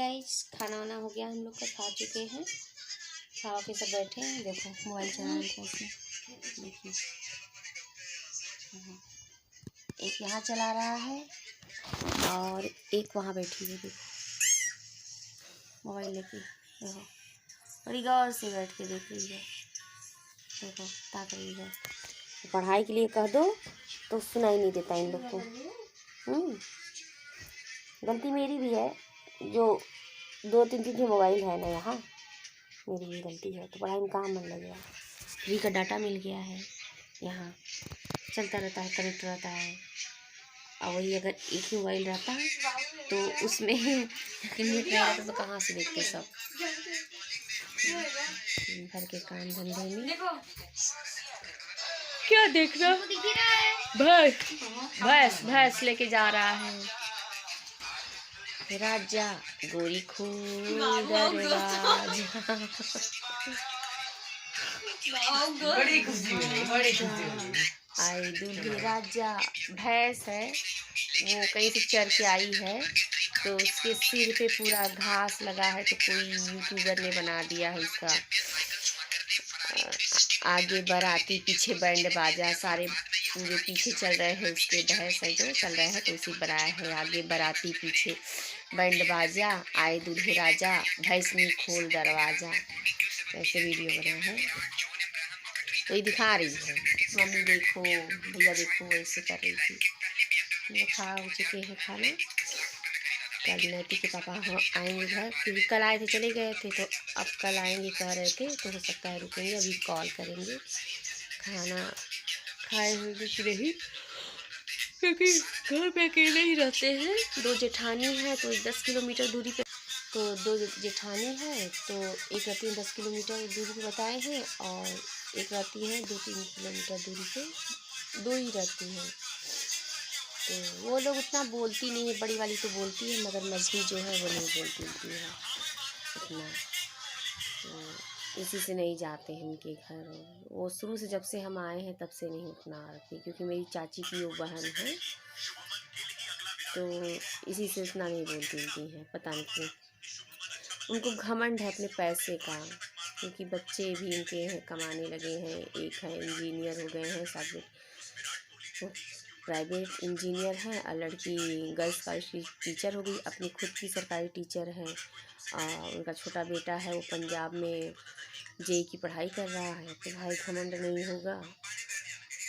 Guys, खाना वाना हो गया, हम लोग का खा चुके हैं, खा के सब बैठे हैं। देखो मोबाइल चला रहे थे उसमें, देखिए एक यहाँ चला रहा है और एक वहाँ बैठी है, देखो मोबाइल लेके, देखो बड़ी गौर से बैठ के देख रही है, देखो ताक रही है। पढ़ाई के लिए कह दो तो सुनाई नहीं देता इन लोग को। गलती मेरी भी है, जो 2-3 मोबाइल है ना, यहाँ मेरी भी गलती है, तो पढ़ाई में कहाँ मन लगेगा। फ्री का डाटा मिल गया है, यहाँ चलता रहता है, कनेक्ट रहता है। और वही अगर एक ही मोबाइल रहता तो उसमें नेट नहीं रहता तो कहाँ से देखते सब। घर के काम धंधे में क्या देखना, भैंस भैंस लेके जा रहा है राजा गोरी खूब दरवाजा। बड़ी खुशी हुई, बड़ी खुशी हुई। आई दूल्हे राजा। भैंस है वो कहीं से चर के आई है, तो उसके सिर पे पूरा घास लगा है, तो कोई यूट्यूबर ने बना दिया है इसका। आगे बाराती पीछे बैंड बाजा, सारे पूरे पीछे चल रहे हैं उसके, भैंस है जो चल रहे हैं तो उसी बनाया है। आगे बाराती पीछे बैंड बाजा, आए दूल्हे राजा, भैंस में खोल दरवाजा, ऐसे वीडियो बना है। तो ये दिखा रही है मम्मी देखो, भैया देखो, ऐसे कर रही थी। खा हो चुके हैं खाना। कल नैती के पापा आएंगे घर, क्योंकि कल आए थे चले गए थे, तो अब कल आएंगे कह रहे थे, तो हो सकता है रुकेंगे, अभी कॉल करेंगे। खाना खाए होंगे कि नहीं, क्योंकि घर पे अकेले ही रहते हैं। 2 जेठानी है तो 10 किलोमीटर दूरी पे, तो 2 जेठानी है, तो एक रहती है 10 किलोमीटर दूरी पे बताए हैं, और एक रहती है 2-3 किलोमीटर दूरी पे, 2 ही रहती हैं। तो वो लोग उतना बोलती नहीं है, बड़ी वाली तो बोलती है, मगर मझली जो है वो नहीं बोलती है उतना, तो इसी से नहीं जाते हैं उनके घर। वो शुरू से जब से हम आए हैं तब से नहीं उतना आती, क्योंकि मेरी चाची की वो बहन है, तो इसी से उतना नहीं बोलती हैं, पता नहीं क्यों। उनको घमंड है अपने पैसे का, क्योंकि बच्चे भी इनके हैं, कमाने लगे हैं। एक है इंजीनियर हो गए हैं, सब प्राइवेट इंजीनियर हैं, और लड़की गर्ल्स कॉलेज की टीचर हो गई, अपनी खुद की सरकारी टीचर है। उनका छोटा बेटा है वो पंजाब में जेई की पढ़ाई कर रहा है। तो भाई घमंड नहीं होगा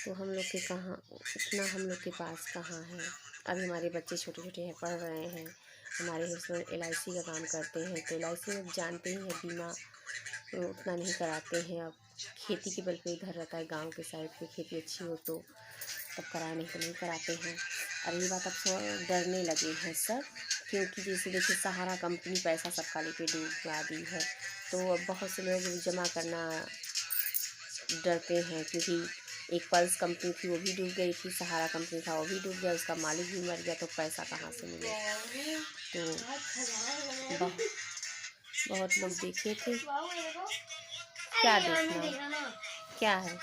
तो हम लोग के कहाँ, उतना हम लोग के पास कहाँ है। अभी हमारे बच्चे छोटे छोटे हैं, पढ़ रहे हैं। हमारे हस्बैंड LIC का काम करते हैं, तो LIC में जानते ही हैं बीमा उतना नहीं कराते हैं। अब खेती के बल पे इधर रहता है, गांव के साइड पे खेती अच्छी हो तो तब कराए, नहीं तो नहीं कराते हैं। और ये बात अब थोड़ा डरने लगे हैं सब, क्योंकि जैसे देखिए सहारा कंपनी पैसा सबका लेके डूबा दी है, तो अब बहुत से लोग जमा करना डरते हैं। क्योंकि एक पल्स कंपनी थी वो भी डूब गई थी, सहारा कंपनी था वो भी डूब गया, उसका मालिक भी मर गया, तो पैसा कहाँ से मिलेगा। तो बहुत लोग देखे थे। क्या देखना, क्या है,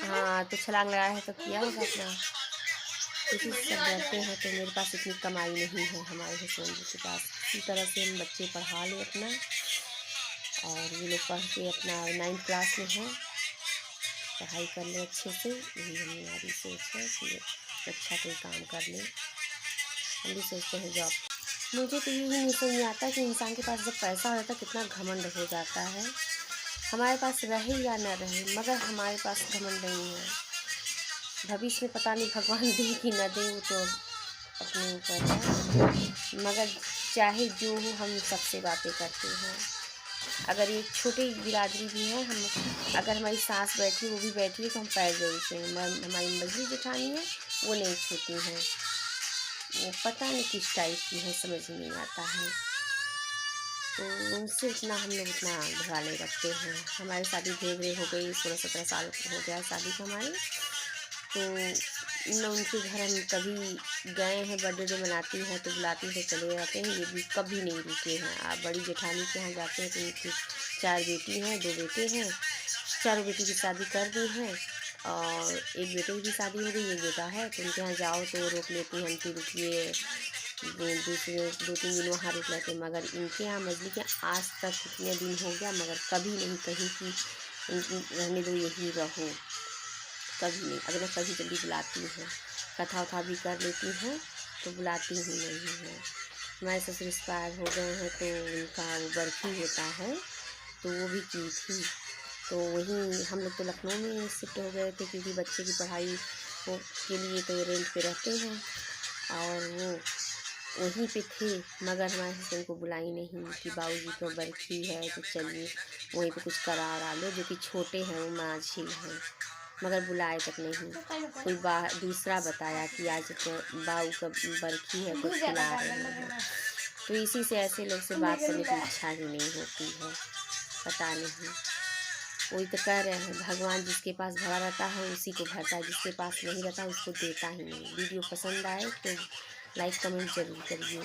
हाँ तो छलांग लगाया है तो किया होगा अपना, इसी से सब डरते हैं। तो मेरे पास इतनी कमाई नहीं है, हमारे हस्बैंड के पास, इसी तरह से हम बच्चे पढ़ा लें अपना, और ये लोग पढ़ के अपना 9th क्लास में है, पढ़ाई कर ले अच्छे से। यही हमारी सोच है कि अच्छा कोई काम कर ले। हम भी सोचते हैं जॉब। मुझे तो यही नहीं समझ में आता कि इंसान के पास जब पैसा हो जाता है कितना घमंड हो जाता है। हमारे पास रहे या न रहे, मगर हमारे पास घमंड नहीं है। भविष्य में पता नहीं भगवान दे कि न दे, वो तो अपने ऊपर है, मगर चाहे जो हो हम सबसे बातें करते हैं। अगर एक छोटी बिरादरी भी है, हम अगर हमारी सास बैठी वो भी बैठी है तो हम पैर जरूरते हैं। हमारी मझली जेठानी है वो नहीं छूती हैं, वो पता नहीं किस टाइप की है, समझ नहीं आता है। तो उनसे इतना हम लोग इतना भगा नहीं रखते हैं। हमारी शादी धीरे हो गई, 16-17 साल हो गया शादी को हमारे, तो न उनके घर हम कभी गए हैं, बर्थडे मनाती हैं तो बुलाती हैं, चले जाते हैं। ये भी कभी नहीं रुके हैं। आप बड़ी जेठानी के यहाँ जाते हैं तो उनकी 4 बेटी हैं, 2 बेटे हैं। 4 बेटी की शादी कर दी हैं, और एक बेटे की शादी हो गई, एक बेटा है। तो उनके यहाँ जाओ तो रोक लेती हैं, आंटी रुकिए, दूसरे 2-3 दिन वहाँ रुक लेते, मगर इनके यहाँ मछली के आज तक कितने दिन हो गया मगर कभी नहीं कहीं कि रहने दो यहीं रहो, कभी नहीं। अगर मैं कभी जल्दी बुलाती हूँ, कथा वथा भी कर लेती हूँ तो बुलाती ही नहीं है। हमारे ससुर एक्सपायर हो गए हैं तो उनका वो बरसी होता है तो वो भी की थी। तो वहीं हम लोग तो लखनऊ में शिफ्ट हो गए थे क्योंकि बच्चे की पढ़ाई के लिए तो रेंट पे रहते हैं और वो वहीं पे थे, मगर हमारे हस्बैंड को बुलाई नहीं कि बाबूजी को बरसी है तो चलिए वहीं पे कुछ करा लो, जो कि छोटे हैं वो माझिल हैं, मगर बुलाए तक नहीं। कोई दूसरा बताया कि आज तो बाऊ का बरखी है तो खिला रहे हैं, तो इसी से ऐसे लोग से बात करने की इच्छा ही नहीं होती है, पता नहीं। वही तो कह रहे हैं भगवान जिसके पास भरा रहता है उसी को भरता है, जिसके पास नहीं रहता उसको देता ही नहीं। वीडियो पसंद आए तो लाइक कमेंट जरूर करिए।